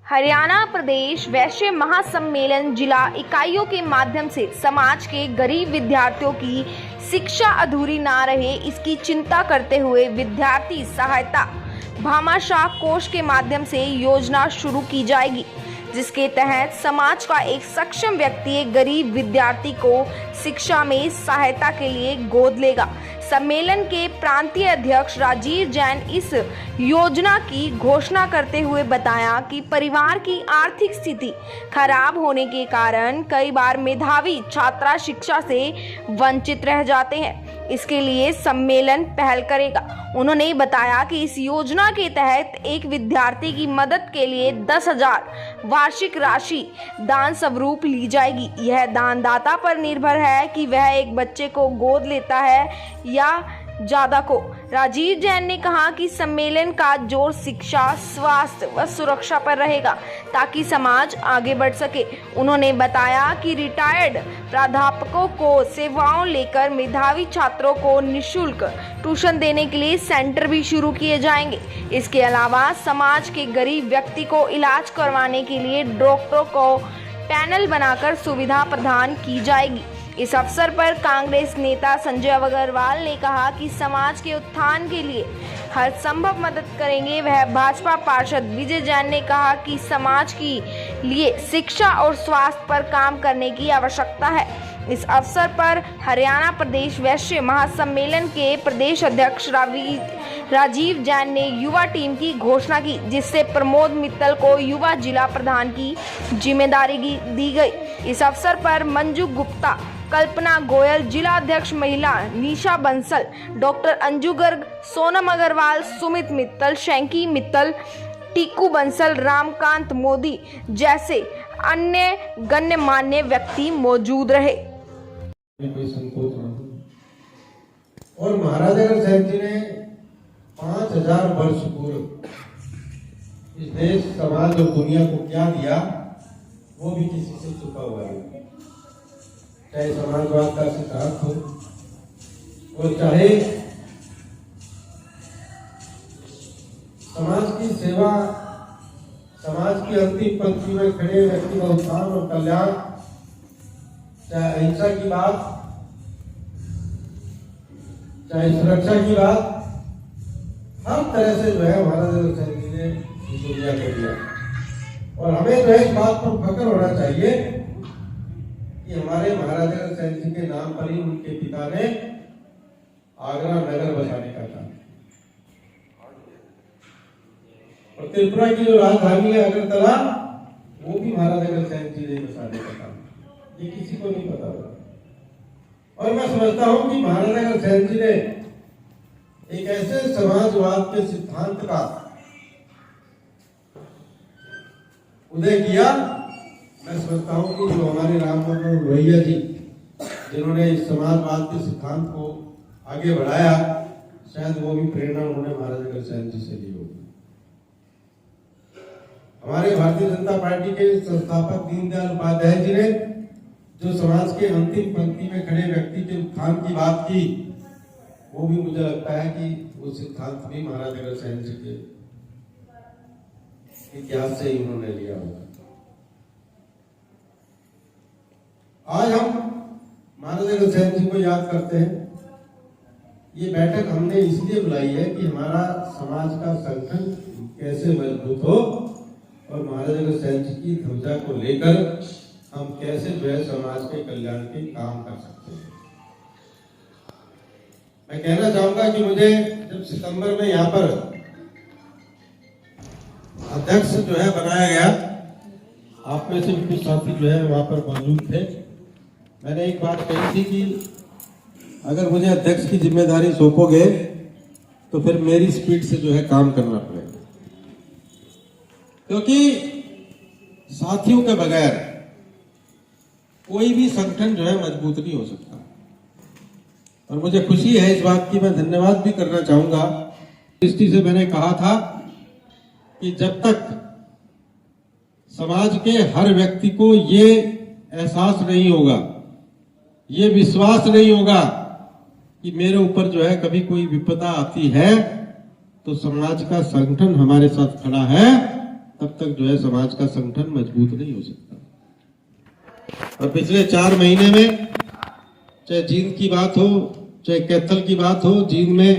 हरियाणा प्रदेश वैश्य महासम्मेलन जिला इकाइयों के माध्यम से समाज के गरीब विद्यार्थियों की शिक्षा अधूरी ना रहे, इसकी चिंता करते हुए विद्यार्थी सहायता भामाशाह कोष के माध्यम से योजना शुरू की जाएगी, जिसके तहत समाज का एक सक्षम व्यक्ति एक गरीब विद्यार्थी को शिक्षा में सहायता के लिए गोद लेगा। सम्मेलन के प्रांतीय अध्यक्ष राजीव जैन इस योजना की घोषणा करते हुए बताया कि परिवार की आर्थिक स्थिति खराब होने के कारण कई बार मेधावी छात्रा शिक्षा से वंचित रह जाते हैं। इसके लिए सम्मेलन पहल करेगा। उन्होंने बताया कि इस योजना के तहत एक विद्यार्थी की मदद के लिए 10,000 वार्षिक राशि दान स्वरूप ली जाएगी। यह दानदाता पर निर्भर है कि वह एक बच्चे को गोद लेता है या ज्यादा को। राजीव जैन ने कहा कि सम्मेलन का जोर शिक्षा, स्वास्थ्य व सुरक्षा पर रहेगा ताकि समाज आगे बढ़ सके। उन्होंने बताया कि रिटायर्ड प्राध्यापकों को सेवाओं लेकर मेधावी छात्रों को निःशुल्क ट्यूशन देने के लिए सेंटर भी शुरू किए जाएंगे। इसके अलावा समाज के गरीब व्यक्ति को इलाज करवाने के लिए डॉक्टरों को पैनल बनाकर सुविधा प्रदान की जाएगी। इस अवसर पर कांग्रेस नेता संजय अग्रवाल ने कहा कि समाज के उत्थान के लिए हर संभव मदद करेंगे। वह भाजपा पार्षद विजय जैन ने कहा कि समाज के लिए शिक्षा और स्वास्थ्य पर काम करने की आवश्यकता है। इस अवसर पर हरियाणा प्रदेश वैश्य महासम्मेलन के प्रदेश अध्यक्ष राजीव जैन ने युवा टीम की घोषणा की, जिससे प्रमोद मित्तल को युवा जिला प्रधान की जिम्मेदारी दी गई। इस अवसर पर मंजू गुप्ता, कल्पना गोयल, जिला अध्यक्ष महिला निशा बंसल, डॉक्टर अंजू गर्ग, सोनम अग्रवाल, सुमित मित्तल, शैंकी मित्तल, टीकू बंसल, रामकांत मोदी जैसे अन्य गण्यमान्य व्यक्ति मौजूद रहे। और महाराजा अग्रसेन जी ने 5000 वर्ष पूर्व इस देश, समाज और दुनिया को क्या दिया वो भी किसी से छुपा हुआ है। चाहे समाजवाद का सिद्धांत हो और चाहे समाज की सेवा, समाज की अंतिम पंक्ति में खड़े व्यक्ति का उत्थान और कल्याण, चाहे अहिंसा की बात, चाहे सुरक्षा की बात, हर तरह से जो है महाराजा अग्रसेन जी ने इस दुनिया को दिया। और हमें जो है इस बात पर फख्र होना चाहिए कि हमारे महाराजा अग्रसेन जी के नाम पर ही उनके पिता ने आगरा नगर बसाने का काम, और त्रिपुरा की जो राजधानी है अगरतला, वो भी महाराजा अग्रसेन जी ने बसाने का काम, ये किसी को नहीं पता होगा। और मैं समझता हूं कि महाराजा अग्रसेन जी ने एक ऐसे समाजवाद के सिद्धांत का उदय किया। मैं समझता हूं कि जो हमारे राम मनोहर लोहिया जी, जिन्होंने इस समाजवाद के सिद्धांत को आगे बढ़ाया, शायद वो भी प्रेरणा उन्होंने महाराजा अग्रसेन जी से ली होगी। हमारे भारतीय जनता पार्टी के संस्थापक दीनदयाल उपाध्याय जी ने जो समाज के अंतिम पंक्ति में खड़े व्यक्ति के उत्थान की बात की, वो भी मुझे लगता है कि वो सिद्धांत भी महाराजा अग्रसेन जी के इतिहास से ही उन्होंने लिया होगा। आज हम महाराजा अग्रसेन जी को याद करते हैं। ये बैठक हमने इसलिए बुलाई है कि हमारा समाज का संगठन कैसे मजबूत हो और महाराजा अग्रसेन जी की ध्वजा को लेकर हम कैसे जो है समाज के कल्याण के काम कर सकते हैं। मैं कहना चाहूंगा कि मुझे जब सितंबर में यहाँ पर अध्यक्ष जो है बनाया गया, आप में से कुछ साथी जो है वहां पर मौजूद थे, मैंने एक बात कही थी कि अगर मुझे अध्यक्ष की जिम्मेदारी सौंपोगे तो फिर मेरी स्पीड से जो है काम करना पड़ेगा, क्योंकि साथियों के बगैर कोई भी संगठन जो है मजबूत नहीं हो सकता। और मुझे खुशी है इस बात की, मैं धन्यवाद भी करना चाहूंगा। दृष्टि से मैंने कहा था कि जब तक समाज के हर व्यक्ति को ये एहसास नहीं होगा, ये विश्वास नहीं होगा कि मेरे ऊपर जो है कभी कोई विपदा आती है तो समाज का संगठन हमारे साथ खड़ा है, तब तक जो है समाज का संगठन मजबूत नहीं हो सकता। और पिछले 4 महीने में चाहे जींद की बात हो चाहे कैथल की बात हो, जींद में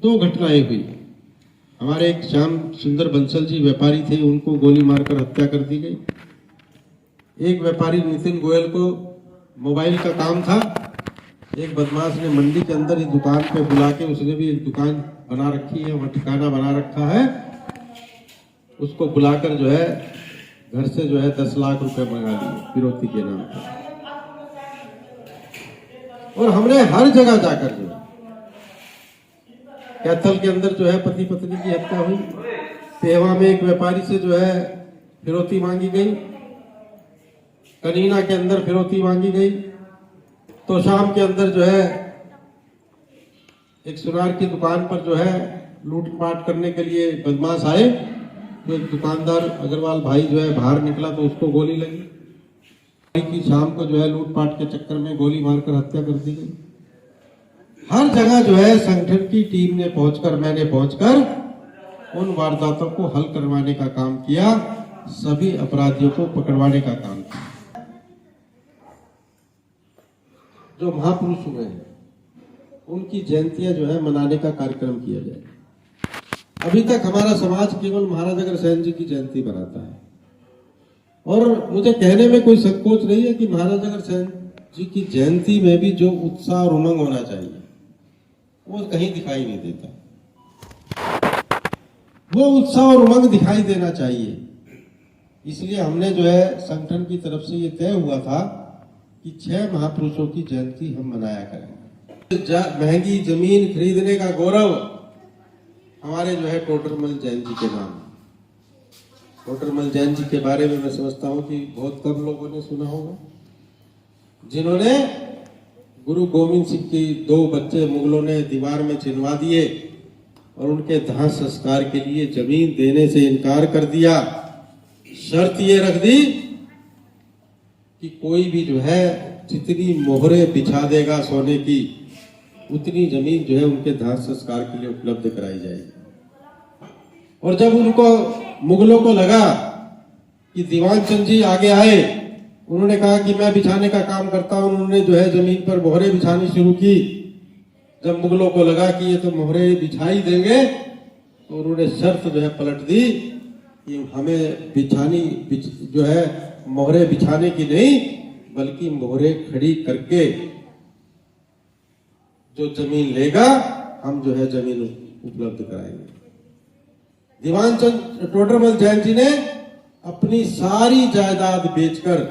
2 घटनाएं हुई। हमारे एक श्याम सुंदर बंसल जी व्यापारी थे, उनको गोली मारकर हत्या कर दी गई। एक व्यापारी नितिन गोयल को मोबाइल का काम था, एक बदमाश ने मंडी के अंदर ही दुकान पे बुला के, उसने भी एक दुकान बना रखी है, वहां ठिकाना बना रखा है, उसको बुलाकर जो है घर से जो है 10 लाख रुपए मंगा लिए फिरौती के नाम पर। और हमने हर जगह जाकर जो कैथल के अंदर जो है पति पत्नी की हत्या हुई, पेहवा में एक व्यापारी से जो है फिरौती मांगी गई, कनीना के अंदर फिरौती मांगी गई, तो शाम के अंदर जो है एक सुनार की दुकान पर जो है लूटपाट करने के लिए बदमाश आए, तो एक दुकानदार अग्रवाल भाई जो है बाहर निकला तो उसको गोली लगी। की शाम को जो है लूटपाट के चक्कर में गोली मारकर हत्या कर दी गई। हर जगह जो है संगठन की टीम ने पहुंचकर, मैंने पहुंचकर उन वारदातों को हल करवाने का काम किया, सभी अपराधियों को पकड़वाने का काम किया। जो महापुरुष हुए हैं उनकी जयंतियां जो है मनाने का कार्यक्रम किया जाए। अभी तक हमारा समाज केवल महाराज अग्रसेन जी की जयंती मनाता है, और मुझे कहने में कोई संकोच नहीं है कि महाराज अग्रसेन जी की जयंती में भी जो उत्साह और उमंग होना चाहिए वो कहीं दिखाई नहीं देता। वो उत्साह और उमंग दिखाई देना चाहिए, इसलिए हमने जो है संगठन की तरफ से ये तय हुआ था कि 6 महापुरुषों की जयंती हम मनाया करेंगे। महंगी जमीन खरीदने का गौरव हमारे जो है टोडरमल जैन जी के नाम। टोडरमल जैन जी के बारे में मैं समझता हूं कि बहुत कम लोगों ने सुना होगा, जिन्होंने गुरु गोविंद सिंह की 2 बच्चे मुगलों ने दीवार में चिनवा दिए और उनके दाह संस्कार के लिए जमीन देने से इनकार कर दिया। शर्त ये रख दी कि कोई भी जो है जितनी मोहरे बिछा देगा सोने की, उतनी जमीन जो है उनके दाह संस्कार के लिए उपलब्ध कराई जाएगी। और जब उनको मुगलों को लगा कि दीवान चंद जी आगे आए, उन्होंने कहा कि मैं बिछाने का काम करता हूं, उन्होंने जो है जमीन पर मोहरे बिछानी शुरू की। जब मुगलों को लगा कि ये तो मोहरे बिछाई देंगे, तो उन्होंने शर्त जो है पलट दी कि हमें बिछानी जो है मोहरे बिछाने की नहीं, बल्कि मोहरे खड़ी करके जो जमीन लेगा हम जो है जमीन उपलब्ध कराएंगे। दीवान चंद टोडरमल जैन जी ने अपनी सारी जायदाद बेचकर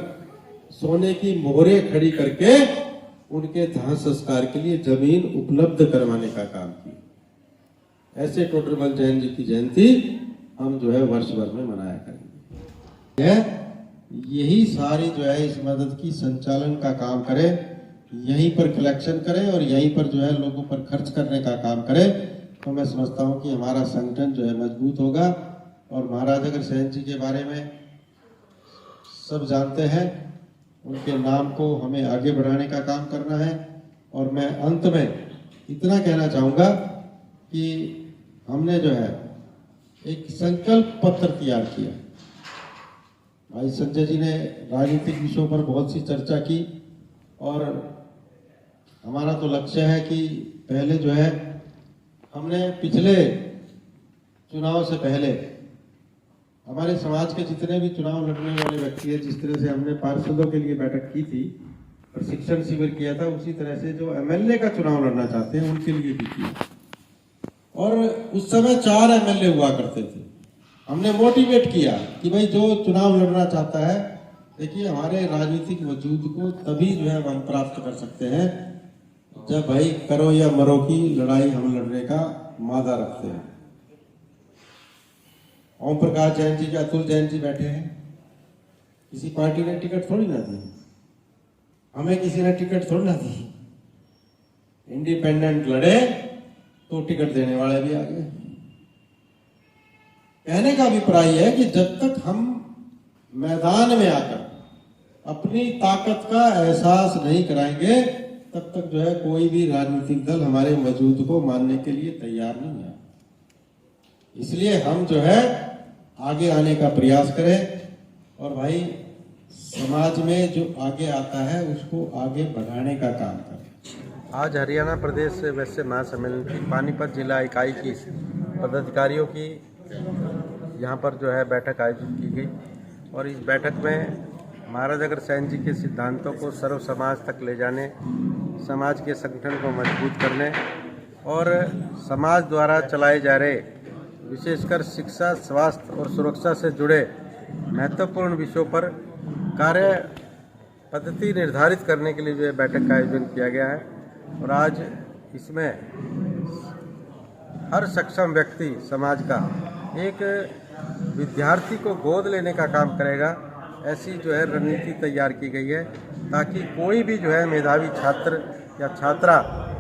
सोने की मोहरे खड़ी करके उनके दाह संस्कार के लिए जमीन उपलब्ध करवाने का काम किया। ऐसे टोडरमल जैन जी की जयंती हम जो है वर्ष भर में मनाया करेंगे। यही सारी जो है इस मदद की संचालन का काम करे, यहीं पर कलेक्शन करें और यहीं पर जो है लोगों पर खर्च करने का काम करें, तो मैं समझता हूं कि हमारा संगठन जो है मजबूत होगा। और महाराज अग्रसेन जी के बारे में सब जानते हैं, उनके नाम को हमें आगे बढ़ाने का काम करना है। और मैं अंत में इतना कहना चाहूँगा कि हमने जो है एक संकल्प पत्र तैयार किया। भाई संजय जी ने राजनीतिक विषयों पर बहुत सी चर्चा की, और हमारा तो लक्ष्य है कि पहले जो है हमने पिछले चुनाव से पहले हमारे समाज के जितने भी चुनाव लड़ने वाले व्यक्ति हैं, जिस तरह से हमने पार्षदों के लिए बैठक की थी, प्रशिक्षण शिविर किया था, उसी तरह से जो एमएलए का चुनाव लड़ना चाहते हैं उनके लिए भी किया। और उस समय 4 एमएलए हुआ करते थे। हमने मोटिवेट किया कि भाई जो चुनाव लड़ना चाहता है, देखिए हमारे राजनीतिक वजूद को तभी जो है हम प्राप्त कर सकते हैं जब भाई करो या मरो की लड़ाई हम लड़ने का मादा रखते हैं। ओम प्रकाश जैन जी, अतुल जैन जी बैठे हैं, किसी पार्टी ने टिकट थोड़ी ना दी, हमें किसी ने टिकट थोड़ी ना दी। इंडिपेंडेंट लड़े तो टिकट देने वाले भी आ गए। कहने का अभिप्राय है कि जब तक हम मैदान में आकर अपनी ताकत का एहसास नहीं कराएंगे, तब तक जो है कोई भी राजनीतिक दल हमारे वजूद को मानने के लिए तैयार नहीं है। इसलिए हम जो है आगे आने का प्रयास करें और भाई समाज में जो आगे आता है उसको आगे बढ़ाने का काम करें। आज हरियाणा प्रदेश वैश्य महासम्मेलन की पानीपत जिला इकाई की पदाधिकारियों की यहाँ पर जो है बैठक आयोजित की गई और इस बैठक में महाराज अग्रसेन जी के सिद्धांतों को सर्व समाज तक ले जाने, समाज के संगठन को मजबूत करने और समाज द्वारा चलाए जा रहे विशेषकर शिक्षा, स्वास्थ्य और सुरक्षा से जुड़े महत्वपूर्ण विषयों पर कार्य पद्धति निर्धारित करने के लिए जो है बैठक का आयोजन किया गया है। और आज इसमें हर सक्षम व्यक्ति समाज का एक विद्यार्थी को गोद लेने का काम करेगा, ऐसी जो है रणनीति तैयार की गई है ताकि कोई भी जो है मेधावी छात्र या छात्रा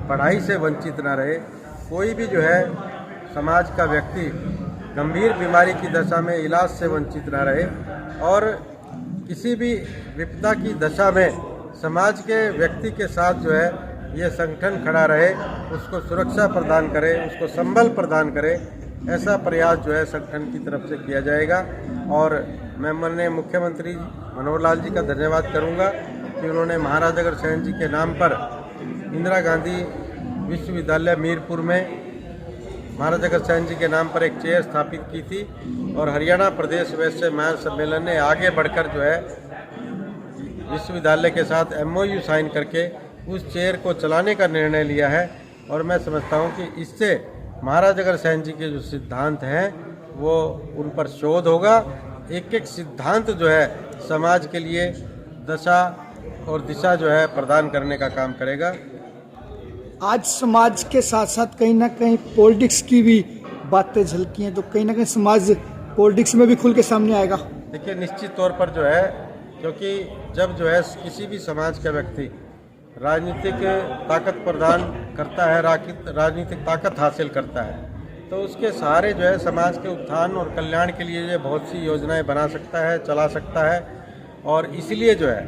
पढ़ाई से वंचित ना रहे। कोई भी जो है समाज का व्यक्ति गंभीर बीमारी की दशा में इलाज से वंचित ना रहे और किसी भी विपदा की दशा में समाज के व्यक्ति के साथ जो है ये संगठन खड़ा रहे, उसको सुरक्षा प्रदान करे, उसको संबल प्रदान करे। ऐसा प्रयास जो है संगठन की तरफ से किया जाएगा। और मैं माननीय मुख्यमंत्री मनोहर लाल जी का धन्यवाद करूंगा कि उन्होंने महाराज अग्रसेन जी के नाम पर इंदिरा गांधी विश्वविद्यालय मीरपुर में महाराज अग्रसेन जी के नाम पर एक चेयर स्थापित की थी और हरियाणा प्रदेश वैश्य महासम्मेलन ने आगे बढ़कर जो है विश्वविद्यालय के साथ MOU साइन करके उस चेयर को चलाने का निर्णय लिया है। और मैं समझता हूं कि इससे महाराज अग्रसेन जी के जो सिद्धांत हैं वो उन पर शोध होगा। एक एक सिद्धांत जो है समाज के लिए दशा और दिशा जो है प्रदान करने का काम करेगा। आज समाज के साथ साथ कहीं ना कहीं पॉलिटिक्स की भी बातें झलकी हैं, तो कहीं ना कहीं समाज पॉलिटिक्स में भी खुल के सामने आएगा। देखिए, निश्चित तौर पर जो है, क्योंकि जब जो है किसी भी समाज का व्यक्ति राजनीतिक ताकत प्रदान करता है, राजनीतिक ताकत हासिल करता है, तो उसके सहारे जो है समाज के उत्थान और कल्याण के लिए जो बहुत सी योजनाएं बना सकता है, चला सकता है। और इसलिए जो है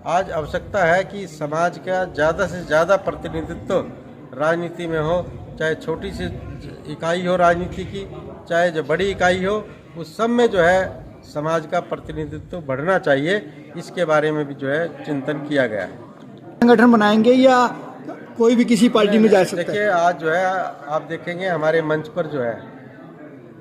आज आवश्यकता है कि समाज का ज़्यादा से ज़्यादा प्रतिनिधित्व राजनीति में हो, चाहे छोटी सी इकाई हो राजनीति की, चाहे जो बड़ी इकाई हो, उस सब में जो है समाज का प्रतिनिधित्व बढ़ना चाहिए। इसके बारे में भी जो है चिंतन किया गया है। संगठन बनाएंगे या कोई भी किसी पार्टी में जा सकता है? देखिए, आज जो है आप देखेंगे हमारे मंच पर जो है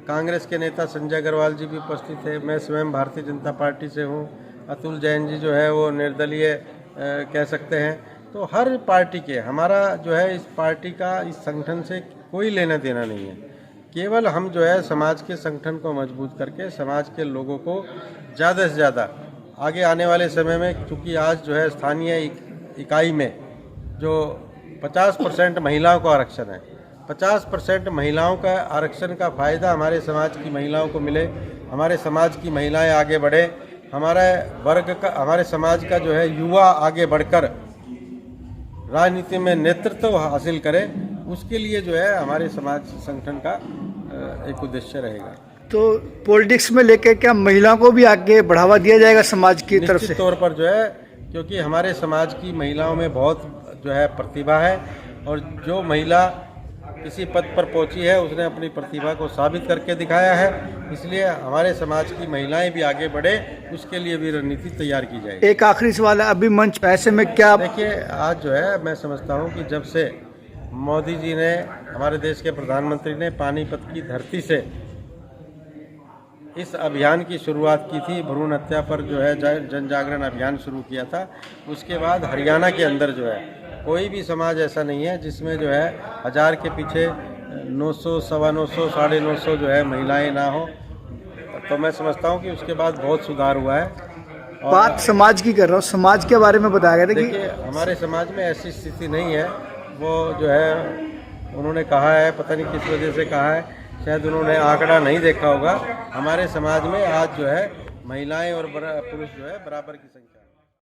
कांग्रेस के नेता संजय अग्रवाल जी भी उपस्थित है, मैं स्वयं भारतीय जनता पार्टी से हूँ, अतुल जैन जी जो है वो निर्दलीय कह सकते हैं। तो हर पार्टी के, हमारा जो है इस पार्टी का इस संगठन से कोई लेना देना नहीं है। केवल हम जो है समाज के संगठन को मजबूत करके समाज के लोगों को ज़्यादा से ज़्यादा आगे आने वाले समय में, चूँकि आज जो है स्थानीय इकाई में जो 50% महिलाओं को आरक्षण है, 50% महिलाओं का आरक्षण का फ़ायदा हमारे समाज की महिलाओं को मिले, हमारे समाज की महिलाएं आगे बढ़े, हमारे समाज का जो है युवा आगे बढ़कर राजनीति में नेतृत्व हासिल करे, उसके लिए जो है हमारे समाज संगठन का एक उद्देश्य रहेगा। तो पॉलिटिक्स में लेके क्या महिलाओं को भी आगे बढ़ावा दिया जाएगा समाज की तरफ से? निश्चित तौर पर जो है, क्योंकि हमारे समाज की महिलाओं में बहुत जो है प्रतिभा है और जो महिला किसी पद पर पहुंची है उसने अपनी प्रतिभा को साबित करके दिखाया है। इसलिए हमारे समाज की महिलाएं भी आगे बढ़े, उसके लिए भी रणनीति तैयार की जाएगी। एक आखिरी सवाल है, अभी मंच ऐसे में क्या? देखिए, आज जो है मैं समझता हूं कि जब से मोदी जी ने, हमारे देश के प्रधानमंत्री ने पानीपत की धरती से इस अभियान की शुरुआत की थी, भ्रूण हत्या पर जो है जन जागरण अभियान शुरू किया था, उसके बाद हरियाणा के अंदर जो है कोई भी समाज ऐसा नहीं है जिसमें जो है 1000 के पीछे 900, 950, 950 जो है महिलाएं ना हो। तो मैं समझता हूं कि उसके बाद बहुत सुधार हुआ है। बात समाज की कर रहा हूँ, समाज के बारे में बताया गया था। देखिए, हमारे समाज में ऐसी स्थिति नहीं है, वो जो है उन्होंने कहा है, पता नहीं किस वजह से कहा है, शायद उन्होंने आंकड़ा नहीं देखा होगा। हमारे समाज में आज जो है महिलाएं और पुरुष जो है बराबर की संख्या